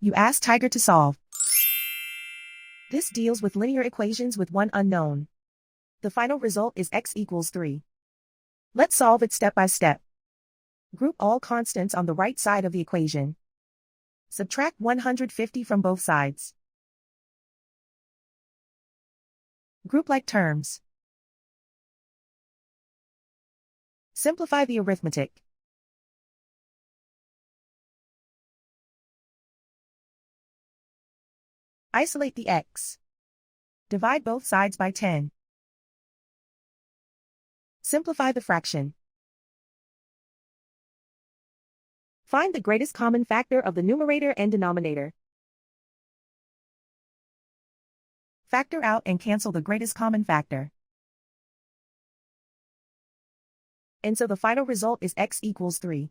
You ask Tiger to solve. This deals with linear equations with one unknown. The final result is x equals 3. Let's solve it step by step. Group all constants on the right side of the equation. Subtract 150 from both sides. Group like terms. Simplify the arithmetic. Isolate the x. Divide both sides by 10. Simplify the fraction. Find the greatest common factor of the numerator and denominator. Factor out and cancel the greatest common factor. And so the final result is x equals 3.